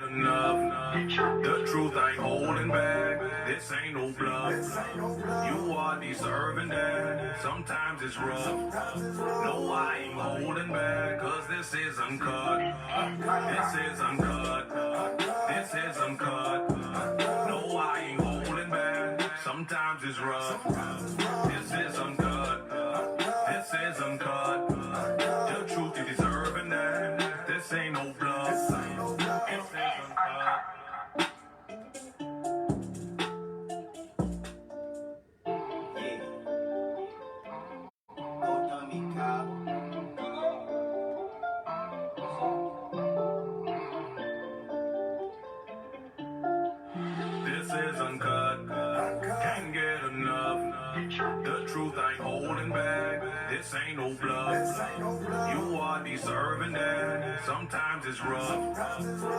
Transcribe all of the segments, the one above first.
enough. The truth ain't holding back. This ain't no bluff. You are deserving that. Sometimes it's rough. No, I ain't holding back. Cause this is uncut. This is uncut. This is uncut. No, I ain't holding back. Sometimes it's rough. This is uncut. This is uncut. The truth you deserving that. This ain't no bluff. This is uncut. This is uncut. Can't get enough. The truth ain't holding back. This ain't no bluff. You are deserving that. Sometimes it's rough.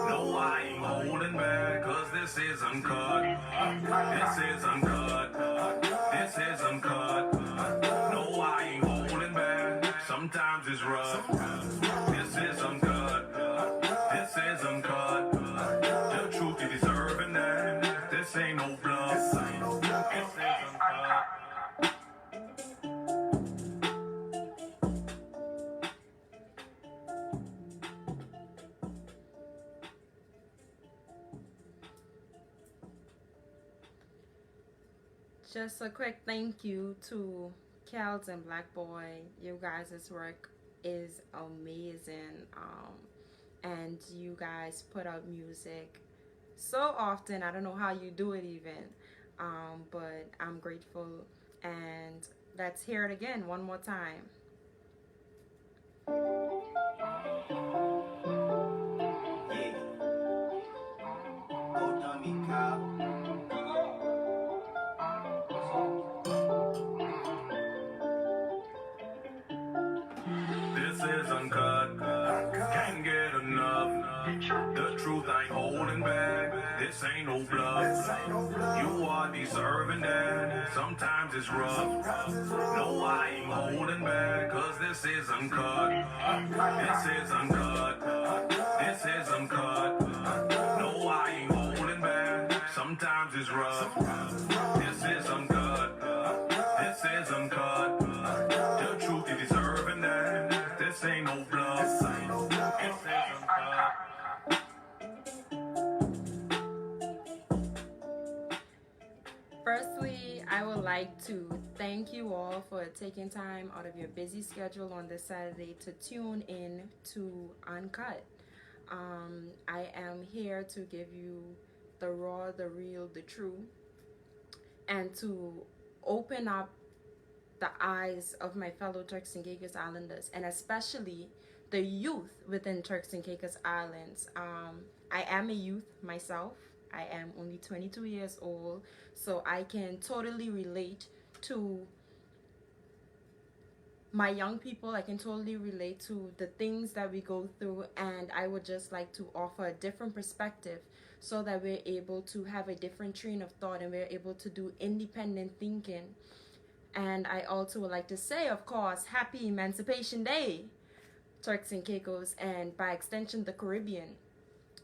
No, I ain't holding back. Cause this is uncut. This is uncut. This is uncut. No, I ain't holding back. Sometimes it's rough. This is uncut. This is uncut. The truth you deserving that. This ain't no bluff. This is uncut. Just a quick thank you to Kels and Black Boy. You guys' work is amazing. And you guys put out music so often. I don't know how you do it even. But I'm grateful. And let's hear it again one more time. This is uncut. Can't get enough. The truth ain't holding back. This ain't no bluff. You are deserving that. Sometimes it's rough. No, I ain't holding back. Cause this is uncut. This is uncut. This is uncut. No, I ain't holding back. Sometimes it's rough. This is uncut. This is uncut. The truth you deserving that. This ain't no bluff. This is uncut. Firstly, I would like to thank you all for taking time out of your busy schedule on this Saturday to tune in to Uncut. I am here to give you the raw, the real, the true, and to open up the eyes of my fellow Turks and Caicos Islanders, and especially the youth within Turks and Caicos Islands. I am a youth myself. I am only 22 years old, so I can totally relate to my young people. I can totally relate to the things that we go through, and I would just like to offer a different perspective so that we're able to have a different train of thought and we're able to do independent thinking. And I also would like to say, of course, happy Emancipation Day, Turks and Caicos, and by extension the Caribbean,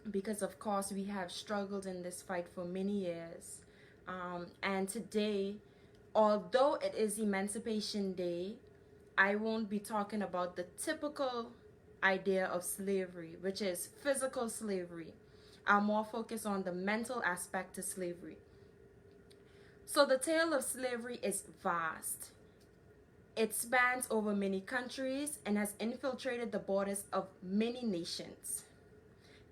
because of course we have struggled in this fight for many years. And today, although it is Emancipation Day, I won't be talking about the typical idea of slavery, which is physical slavery. I'll more focus on the mental aspect to slavery. So the tale of slavery is vast. It spans over many countries and has infiltrated the borders of many nations.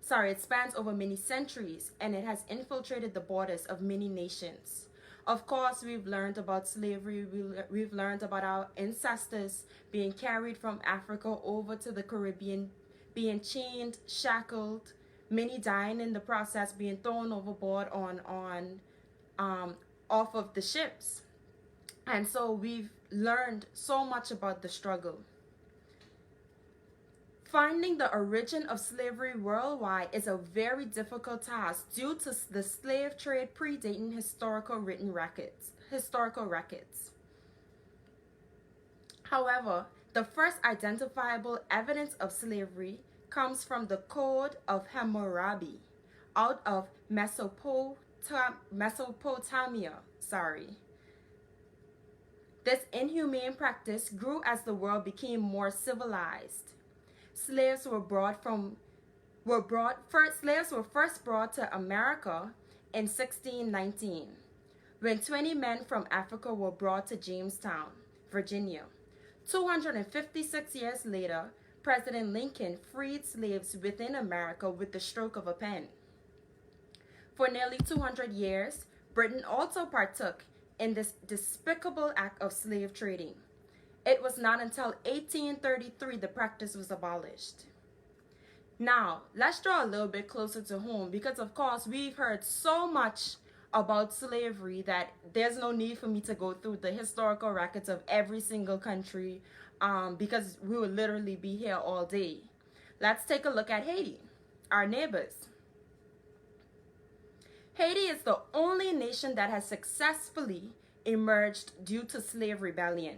It spans over many centuries and it has infiltrated the borders of many nations. Of course, we've learned about slavery. We've learned about our ancestors being carried from Africa over to the Caribbean, being chained, shackled, many dying in the process, being thrown overboard off of the ships. And so we've learned so much about the struggle. Finding the origin of slavery worldwide is a very difficult task due to the slave trade predating historical records. However, the first identifiable evidence of slavery comes from the Code of Hammurabi out of Mesopotamia. This inhumane practice grew as the world became more civilized. Slaves were first brought to America in 1619, when 20 men from Africa were brought to Jamestown, Virginia. 256 years later, President Lincoln freed slaves within America with the stroke of a pen. For nearly 200 years, Britain also partook in this despicable act of slave trading. It was not until 1833 the practice was abolished. Now, let's draw a little bit closer to home because, of course, we've heard so much about slavery that there's no need for me to go through the historical records of every single country because we would literally be here all day. Let's take a look at Haiti, our neighbors. Haiti is the only nation that has successfully emerged due to slave rebellion.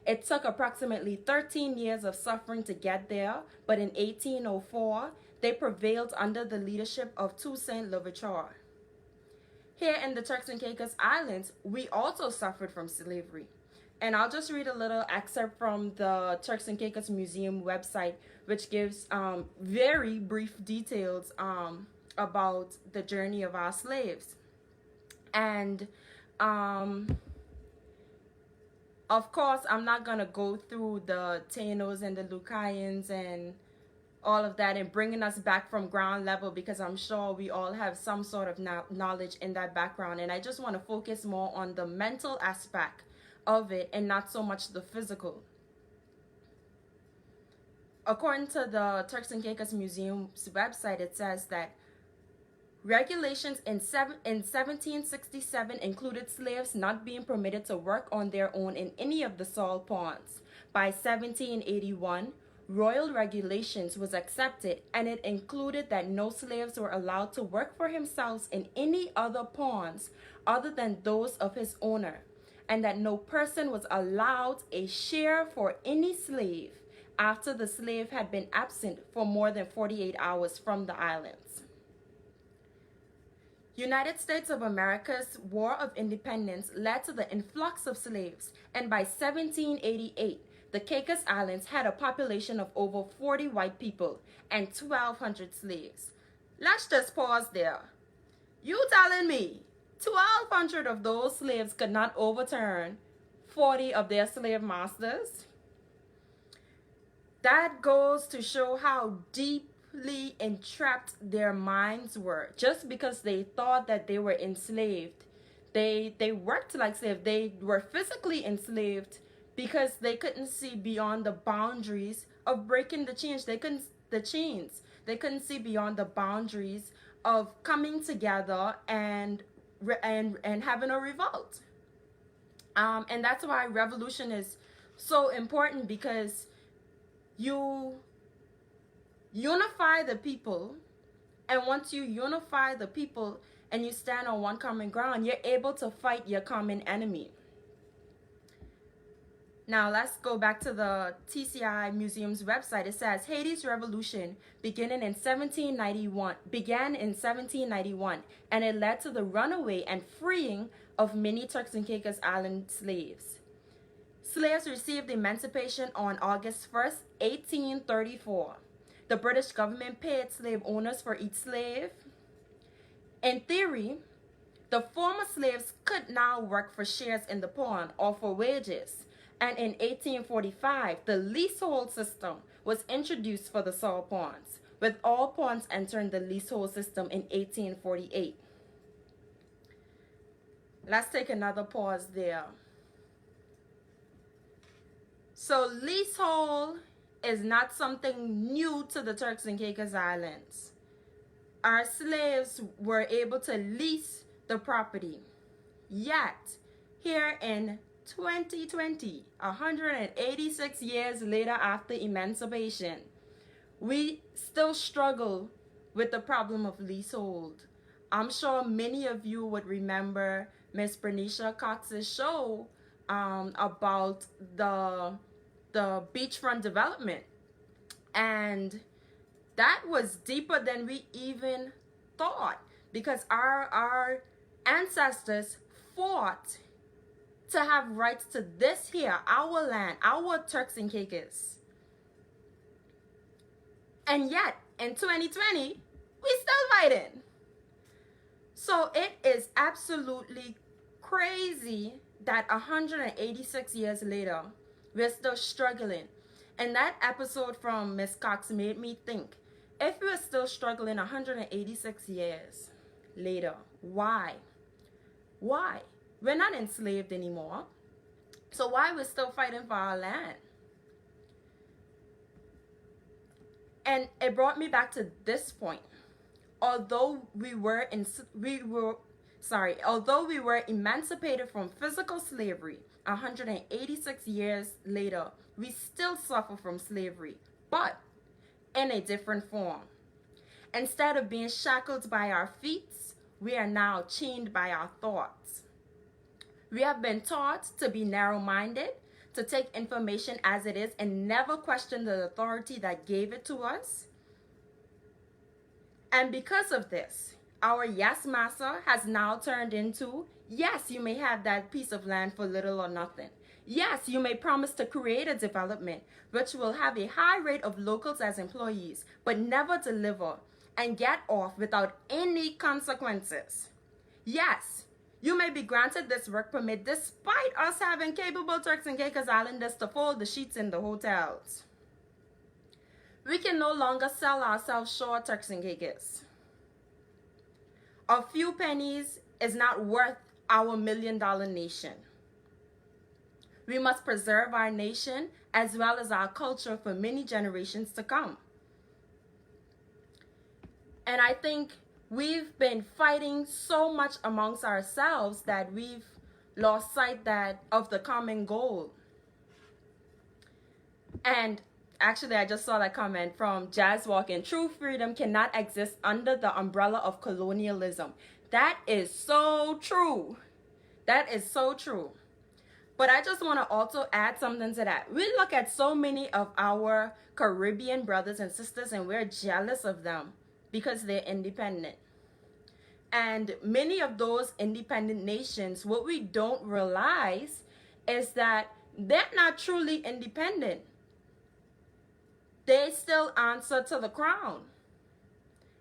It took approximately 13 years of suffering to get there, but in 1804, they prevailed under the leadership of Toussaint Louverture. Here in the Turks and Caicos Islands, we also suffered from slavery. And I'll just read a little excerpt from the Turks and Caicos Museum website, which gives very brief details about the journey of our slaves. And of course, I'm not going to go through the Tainos and the Lucayans and all of that and bringing us back from ground level because I'm sure we all have some sort of knowledge in that background. And I just want to focus more on the mental aspect of it and not so much the physical. According to the Turks and Caicos Museum's website, it says that regulations in 1767 included slaves not being permitted to work on their own in any of the salt ponds. By 1781, royal regulations was accepted, and it included that no slaves were allowed to work for himself in any other ponds other than those of his owner, and that no person was allowed a share for any slave after the slave had been absent for more than 48 hours from the islands. United States of America's War of Independence led to the influx of slaves, and by 1788, the Caicos Islands had a population of over 40 white people and 1,200 slaves. Let's just pause there. You telling me 1,200 of those slaves could not overturn 40 of their slave masters? That goes to show how deeply entrapped their minds were. Just because they thought that they were enslaved, they worked like slaves. They were physically enslaved because they couldn't see beyond the boundaries of breaking the chains. They couldn't see beyond the boundaries of coming together and having a revolt. And that's why revolution is so important, because you unify the people, and once you unify the people and you stand on one common ground, you're able to fight your common enemy. Now let's go back to the TCI Museum's website. It says Haiti's revolution began in 1791, and it led to the runaway and freeing of many Turks and Caicos Island slaves. Slaves received emancipation on August 1st, 1834. The British government paid slave owners for each slave. In theory, the former slaves could now work for shares in the pawn or for wages. And in 1845, the leasehold system was introduced for the salt ponds, with all ponds entering the leasehold system in 1848. Let's take another pause there. So leasehold is not something new to the Turks and Caicos Islands. Our slaves were able to lease the property. Yet, here in 2020, 186 years later after emancipation, we still struggle with the problem of leasehold. I'm sure many of you would remember Miss Bernicia Cox's show about the beachfront development. And That was deeper than we even thought, because our ancestors fought to have rights to this here, our land, our Turks and Caicos. And yet, in 2020, we still fighting. So it is absolutely crazy that 186 years later, we're still struggling. And that episode from Miss Cox made me think, if we're still struggling 186 years later, why? Why? We're not enslaved anymore. So why we're still fighting for our land? And it brought me back to this point. Although we were emancipated from physical slavery 186 years later, we still suffer from slavery, but in a different form. Instead of being shackled by our feet, we are now chained by our thoughts. We have been taught to be narrow-minded, to take information as it is and never question the authority that gave it to us. And because of this, our yes, massa has now turned into, yes, you may have that piece of land for little or nothing. Yes, you may promise to create a development which will have a high rate of locals as employees, but never deliver and get off without any consequences. Yes, you may be granted this work permit despite us having capable Turks and Caicos Islanders to fold the sheets in the hotels. We can no longer sell ourselves short, Turks and Caicos. A few pennies is not worth our $1 million nation. We must preserve our nation as well as our culture for many generations to come. And I think we've been fighting so much amongst ourselves that we've lost sight of the common goal. And actually, I just saw that comment from Jazz Walking. True freedom cannot exist under the umbrella of colonialism. That is so true. That is so true. But I just want to also add something to that. We look at so many of our Caribbean brothers and sisters and we're jealous of them because they're independent. And many of those independent nations, what we don't realize is that they're not truly independent. They still answer to the crown.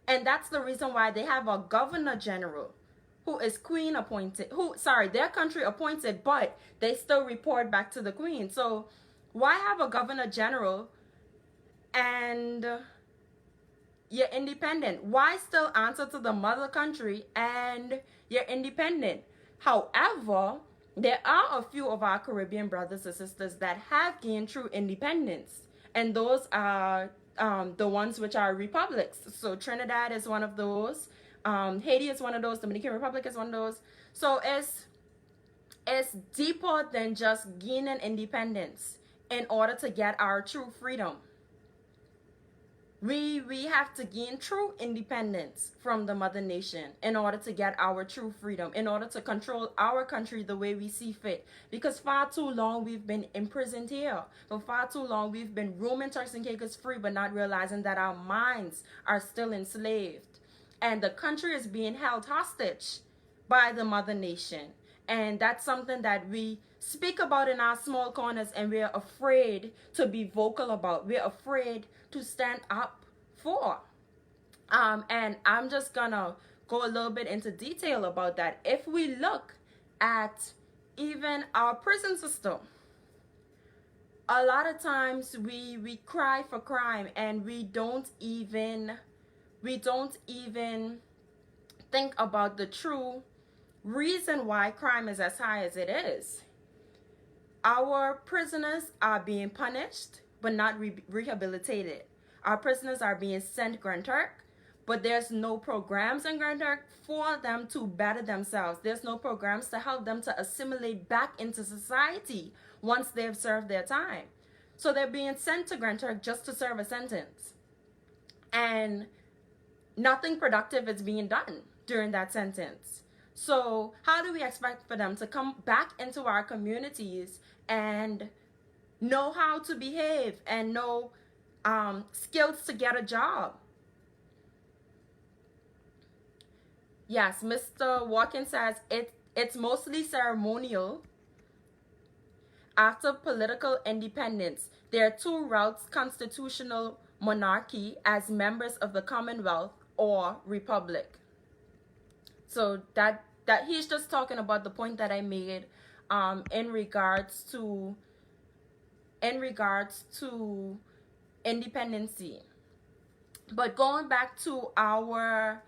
And that's the reason why they have a governor general who is queen appointed, their country appointed, but they still report back to the queen. So why have a governor general and you're independent? Why still answer to the mother country and you're independent? However, there are a few of our Caribbean brothers and sisters that have gained true independence. And those are the ones which are republics. So Trinidad is one of those. Haiti is one of those. Dominican Republic is one of those. So it's deeper than just gaining independence in order to get our true freedom. We have to gain true independence from the mother nation in order to get our true freedom, in order to control our country the way we see fit. Because far too long we've been imprisoned here. For far too long we've been roaming Turks and Caicos free, but not realizing that our minds are still enslaved. And the country is being held hostage by the mother nation. And that's something that we speak about in our small corners and we're afraid to be vocal about. We're afraid to stand up for. And I'm just gonna go a little bit into detail about that. If we look at even our prison system, a lot of times we cry for crime and we don't even think about the true reason why crime is as high as it is. Our prisoners are being punished but not rehabilitated. Our prisoners are being sent Grand Turk, but there's no programs in Grand Turk for them to better themselves. There's no programs to help them to assimilate back into society once they've served their time. So they're being sent to Grand Turk just to serve a sentence. And nothing productive is being done during that sentence. So how do we expect for them to come back into our communities and know how to behave and know skills to get a job Yes, Mr. Watkins says it's mostly ceremonial. After political independence, there are two routes: constitutional monarchy as members of the Commonwealth or republic. So that he's just talking about the point that I made in regards to independency. But going back to our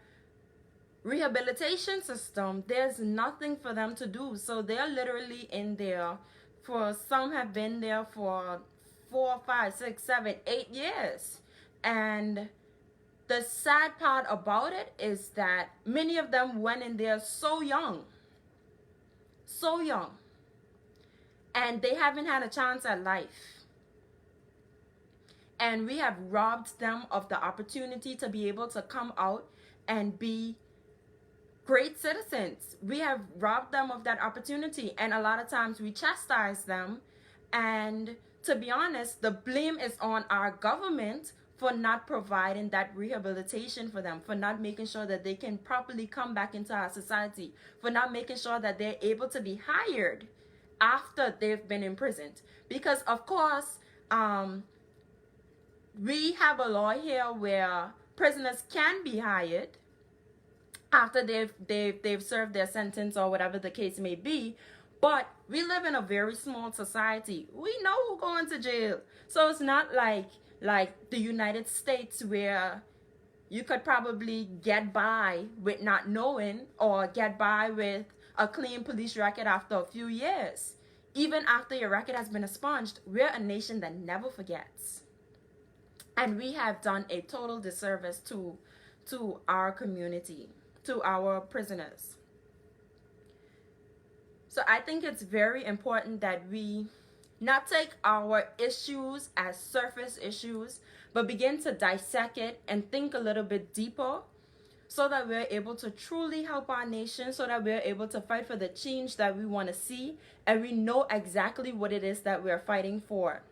rehabilitation system, there's nothing for them to do. So they're literally in there for, some have been there for 4, 5, 6, 7, 8 years. And the sad part about it is that many of them went in there so young, and they haven't had a chance at life. And we have robbed them of the opportunity to be able to come out and be great citizens. We have robbed them of that opportunity, and a lot of times we chastise them, and to be honest, the blame is on our government for not providing that rehabilitation for them, for not making sure that they can properly come back into our society, for not making sure that they're able to be hired after they've been imprisoned. Because of course, we have a law here where prisoners can be hired after they've served their sentence or whatever the case may be. But we live in a very small society. We know who going to jail. So it's not like the United States, where you could probably get by with not knowing, or get by with a clean police record after a few years. Even after your record has been expunged, we're a nation that never forgets. And we have done a total disservice to our community, to our prisoners. So I think it's very important that we not take our issues as surface issues, but begin to dissect it and think a little bit deeper, so that we're able to truly help our nation, so that we're able to fight for the change that we want to see, and we know exactly what it is that we're fighting for.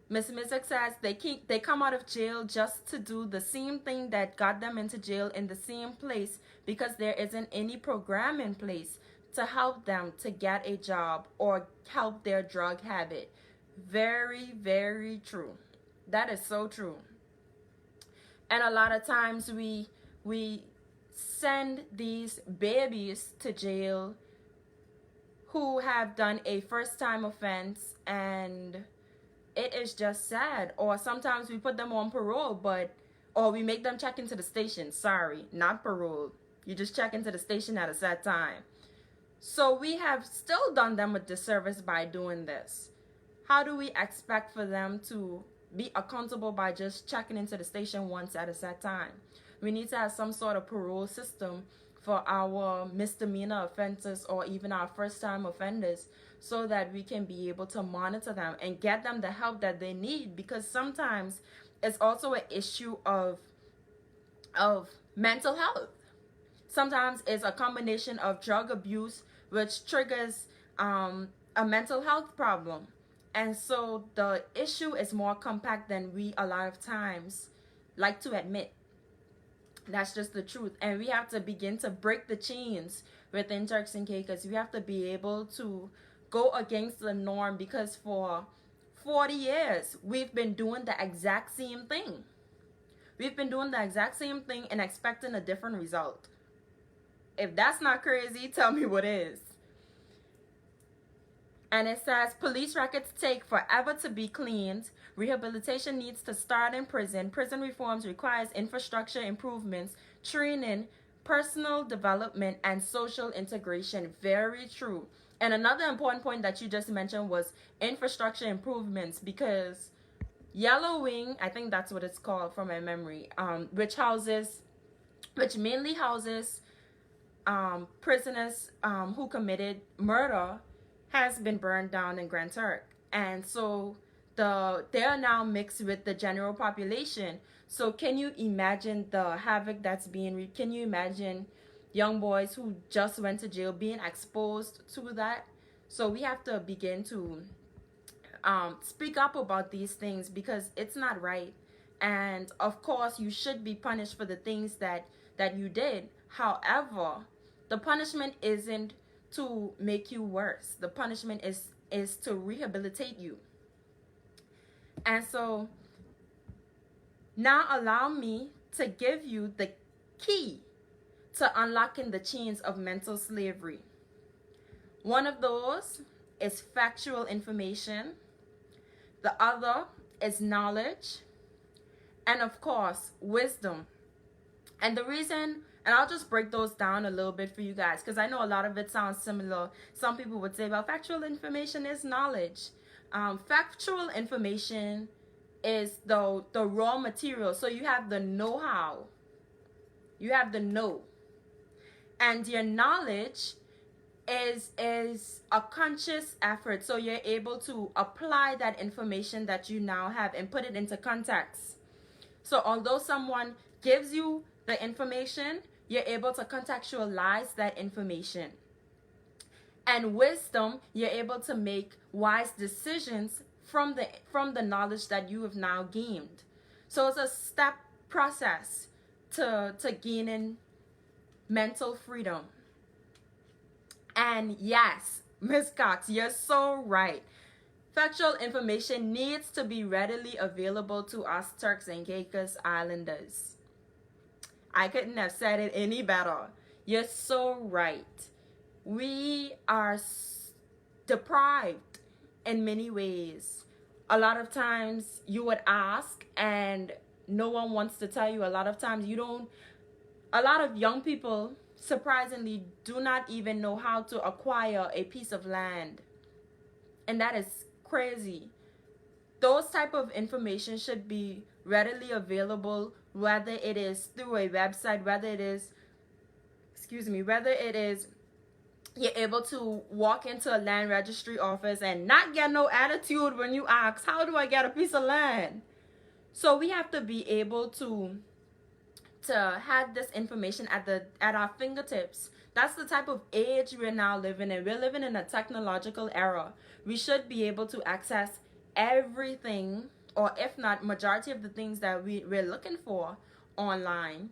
Miss Mizik says they come out of jail just to do the same thing that got them into jail in the same place, because there isn't any program in place to help them to get a job or help their drug habit. Very, very true. That is so true. And a lot of times we send these babies to jail who have done a first-time offense, and it is just sad. Or sometimes we put them on parole, or we make them check into the station. Sorry, not parole. You just check into the station at a set time. So we have still done them a disservice by doing this. How do we expect for them to be accountable by just checking into the station once at a set time? We need to have some sort of parole system for our misdemeanor offenses, or even our first-time offenders, so that we can be able to monitor them and get them the help that they need. Because sometimes it's also an issue of mental health. Sometimes it's a combination of drug abuse, which triggers a mental health problem. And so the issue is more compact than we a lot of times like to admit. That's just the truth. And we have to begin to break the chains within Turks and Caicos. We have to be able to go against the norm, because for 40 years, we've been doing the exact same thing. We've been doing the exact same thing and expecting a different result. If that's not crazy, tell me what is. And it says, police records take forever to be cleaned. Rehabilitation needs to start in prison. Prison reforms requires infrastructure improvements, training, personal development, and social integration. Very true. And another important point that you just mentioned was infrastructure improvements, because Yellow Wing, I think that's what it's called from my memory, which mainly houses prisoners who committed murder, has been burned down in Grand Turk. And so they are now mixed with the general population. So can you imagine the havoc that's being can you imagine young boys who just went to jail being exposed to that? So we have to begin to speak up about these things, because it's not right. And of course you should be punished for the things that you did. However, the punishment isn't to make you worse. The punishment is to rehabilitate you. And so now allow me to give you the key to unlocking the chains of mental slavery. One of those is factual information. The other is knowledge. And of course, wisdom. And the reason, and I'll just break those down a little bit for you guys, because I know a lot of it sounds similar. Some people would say, well, factual information is knowledge. Factual information is the raw material. So you have the know-how. You have the know. And your knowledge is a conscious effort. So you're able to apply that information that you now have and put it into context. So although someone gives you the information, you're able to contextualize that information. And wisdom, you're able to make wise decisions from the knowledge that you have now gained. So it's a step process to gaining mental freedom. And yes, Miss Cox, you're so right. Factual information needs to be readily available to us Turks and Caicos Islanders. I couldn't have said it any better. You're so right. We are deprived in many ways. A lot of times you would ask and no one wants to tell you. A lot of times a lot of young people surprisingly do not even know how to acquire a piece of land. And that is crazy. Those type of information should be readily available, whether it is through a website, whether it is you're able to walk into a land registry office and not get no attitude when you ask, how do I get a piece of land? So we have to be able to have this information at our fingertips. That's the type of age we're now living in. We're living in a technological era. We should be able to access everything, or if not, majority of the things that we're looking for online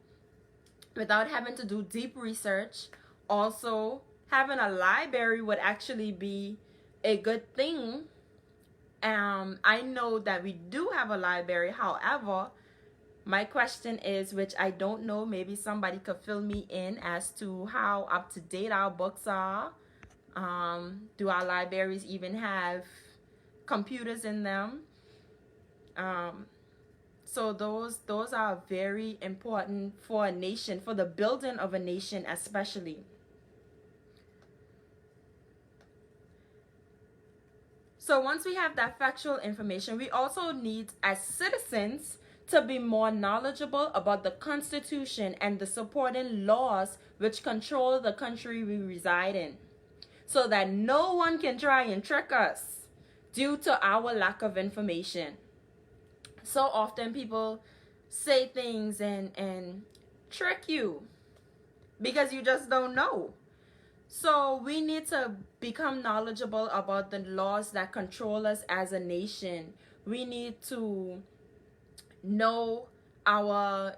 without having to do deep research. Also, having a library would actually be a good thing. I know that we do have a library. However, my question is, which I don't know, maybe somebody could fill me in as to how up to date our books are. Do our libraries even have computers in them? So those are very important for a nation, for the building of a nation especially. So once we have that factual information, we also need, as citizens, to be more knowledgeable about the Constitution and the supporting laws which control the country we reside in, so that no one can try and trick us due to our lack of information. So often people say things and trick you because you just don't know. So we need to become knowledgeable about the laws that control us as a nation. We need to know our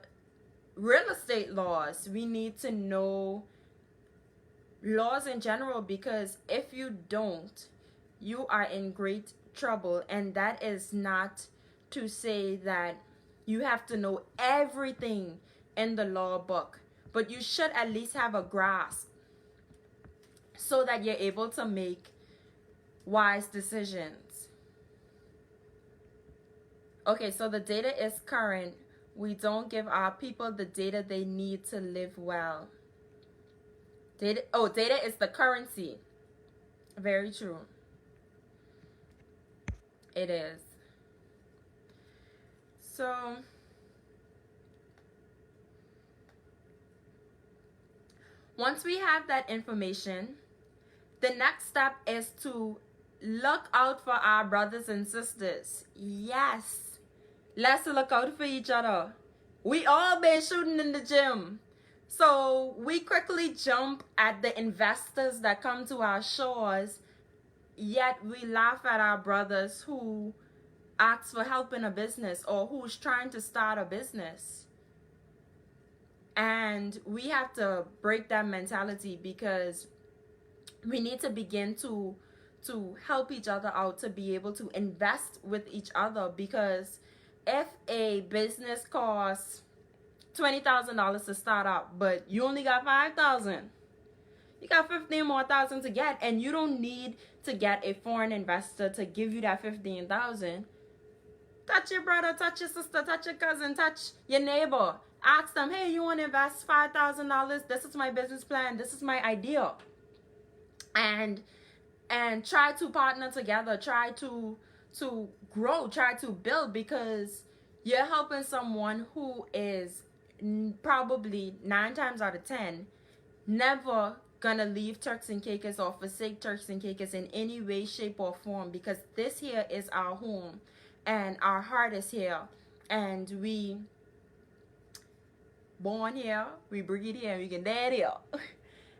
real estate laws. We need to know laws in general, because if you don't, you are in great trouble. And that is not to say that you have to know everything in the law book, but you should at least have a grasp so that you're able to make wise decisions. Okay, so the data is current. We don't give our people the data they need to live well. Data is the currency. Very true. It is. So once we have that information, the next step is to look out for our brothers and sisters. Yes. Let's look out for each other. We all been shooting in the gym. So we quickly jump at the investors that come to our shores yet we laugh at our brothers who ask for help in a business or who's trying to start a business. And we have to break that mentality, because we need to begin to help each other out, to be able to invest with each other. Because if a business costs $20,000 to start up, but you only got 5,000, you got 15 more thousand to get, and you don't need to get a foreign investor to give you that 15,000. Touch your brother, touch your sister, touch your cousin, touch your neighbor. Ask them, hey, you want to invest $5,000? This is my business plan. This is my idea. And try to partner together. Try to grow. Try to build, because you're helping someone who is probably 9 times out of 10 never gonna leave Turks and Caicos or forsake Turks and Caicos in any way, shape, or form, because this here is our home and our heart is here, and we born here, we breathe here, and we can die here.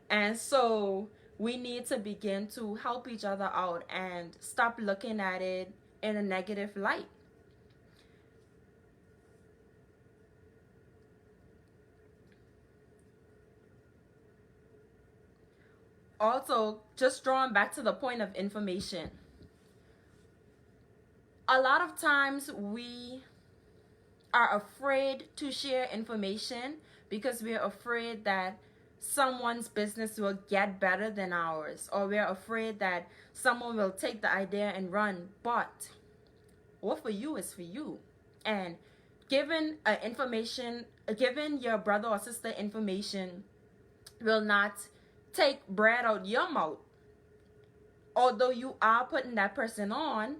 And so we need to begin to help each other out and stop looking at it in a negative light. Also, just drawing back to the point of information, a lot of times we are afraid to share information because we're afraid that someone's business will get better than ours, or we're afraid that someone will take the idea and run. But what for you is for you. And giving your brother or sister information will not take bread out your mouth. Although you are putting that person on,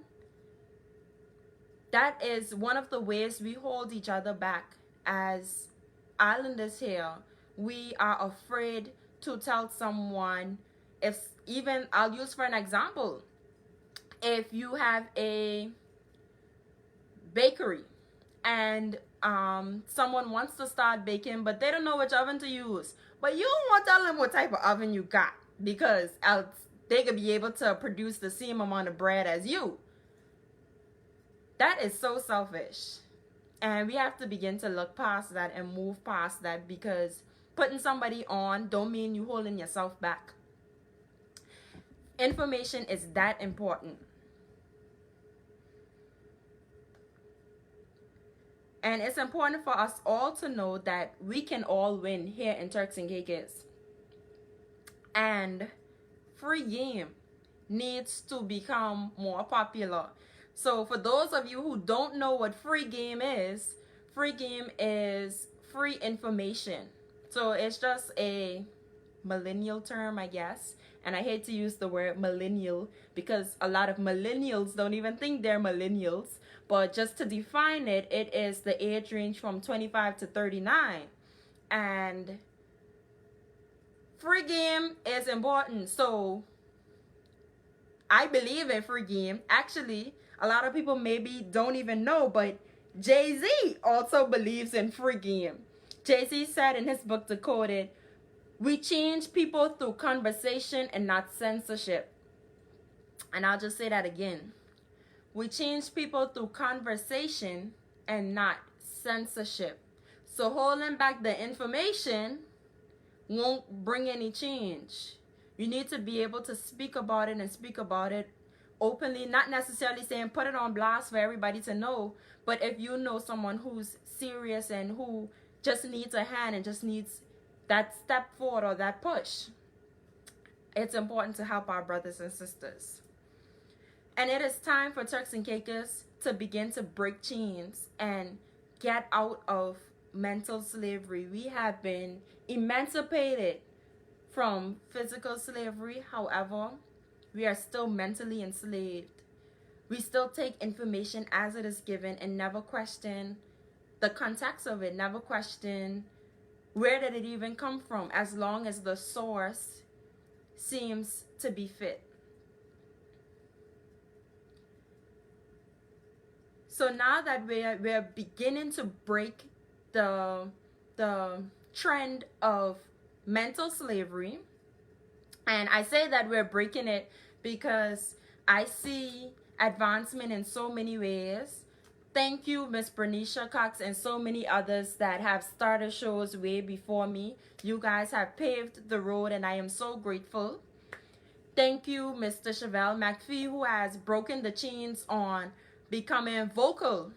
that is one of the ways we hold each other back as islanders here. We are afraid to tell someone. If even, I'll use for an example, if you have a bakery and someone wants to start baking, but they don't know which oven to use, but you don't want to tell them what type of oven you got, because else they could be able to produce the same amount of bread as you. That is so selfish. And we have to begin to look past that and move past that, because putting somebody on don't mean you holding yourself back. Information is that important. And it's important for us all to know that we can all win here in Turks and Caicos. And free game needs to become more popular. So for those of you who don't know what free game is free information. So it's just a millennial term, I guess. And I hate to use the word millennial, because a lot of millennials don't even think they're millennials. But just to define it, it is the age range from 25 to 39. And free game is important. So I believe in free game. Actually, a lot of people maybe don't even know, but Jay-Z also believes in free game. Jay-Z said in his book, Decoded, we change people through conversation and not censorship. And I'll just say that again. We change people through conversation and not censorship. So holding back the information won't bring any change. You need to be able to speak about it, and speak about it openly, not necessarily saying put it on blast for everybody to know, but if you know someone who's serious and who just needs a hand and just needs that step forward or that push, it's important to help our brothers and sisters. And it is time for Turks and Caicos to begin to break chains and get out of mental slavery. We have been emancipated from physical slavery. However, we are still mentally enslaved. We still take information as it is given and never question the context of it, never question where did it even come from, as long as the source seems to be fit. So now that we're beginning to break the trend of mental slavery, and I say that we're breaking it because I see advancement in so many ways. Thank you, Miss Bernicia Cox, and so many others that have started shows way before me. You guys have paved the road, and I am so grateful. Thank you, Mr. Chevelle McPhee, who has broken the chains on becoming vocal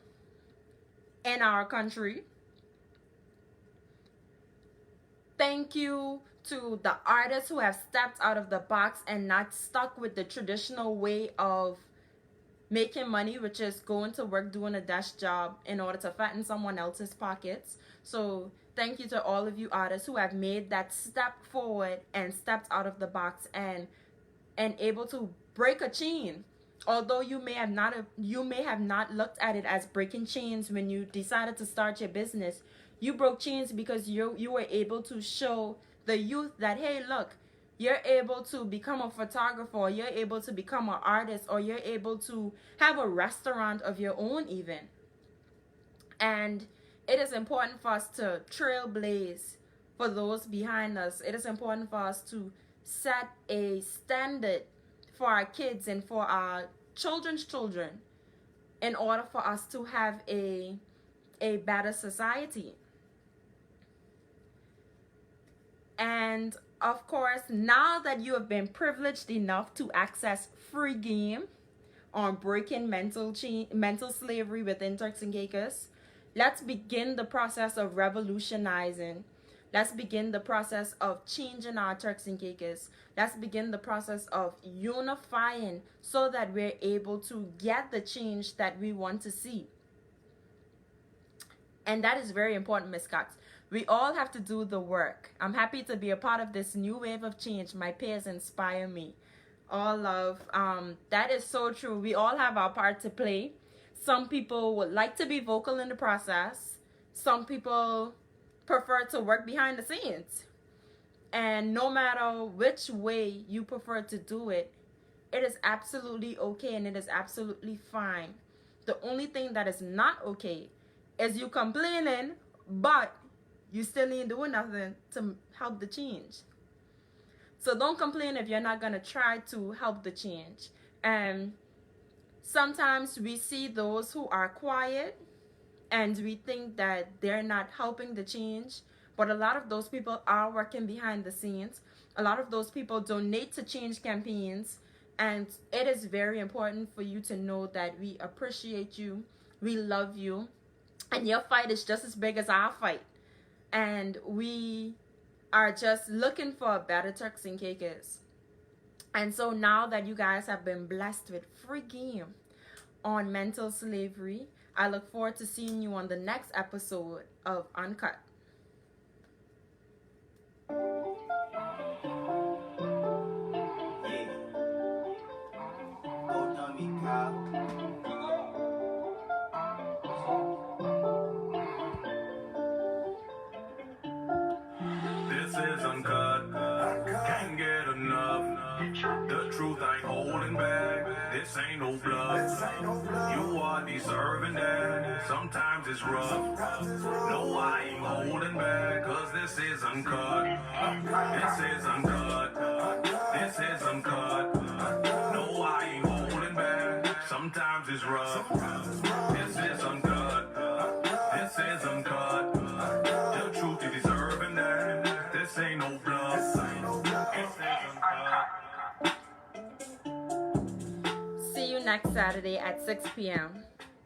in our country. Thank you to the artists who have stepped out of the box and not stuck with the traditional way of making money, which is going to work, doing a desk job in order to fatten someone else's pockets. So thank you to all of you artists who have made that step forward and stepped out of the box and able to break a chain. Although you may have not looked at it as breaking chains when you decided to start your business, you broke chains because you were able to show the youth that, hey, look, you're able to become a photographer, or you're able to become an artist, or you're able to have a restaurant of your own even. And it is important for us to trailblaze for those behind us. It is important for us to set a standard for our kids and for our children's children in order for us to have a better society. And of course, now that you have been privileged enough to access free game on breaking mental slavery within Turks and Caicos, let's begin the process of revolutionizing. Let's begin the process of changing our Turks and Caicos. Let's begin the process of unifying so that we're able to get the change that we want to see. And that is very important, Ms. Cox. We all have to do the work. I'm happy to be a part of this new wave of change. My peers inspire me. All love. That is so true. We all have our part to play. Some people would like to be vocal in the process. Some people prefer to work behind the scenes. And no matter which way you prefer to do it, it is absolutely okay and it is absolutely fine. The only thing that is not okay is you complaining, but you still ain't doing nothing to help the change. So don't complain if you're not going to try to help the change. And sometimes we see those who are quiet and we think that they're not helping the change. But a lot of those people are working behind the scenes. A lot of those people donate to change campaigns. And it is very important for you to know that we appreciate you. We love you. And your fight is just as big as our fight. And we are just looking for a better Turks and Caicos. And so now that you guys have been blessed with free game on mental slavery, I look forward to seeing you on the next episode of Uncut. This is uncut. Can't get enough. The truth ain't holding back. This ain't no bluff. You are deserving that. Sometimes it's rough. No, I ain't holding back. Cause this is uncut. This is uncut. This is uncut. No, I ain't holding back. Sometimes it's rough. This is uncut. This is uncut. The truth is deserving that. This ain't no bluff. This is uncut. See you next Saturday at 6 p.m.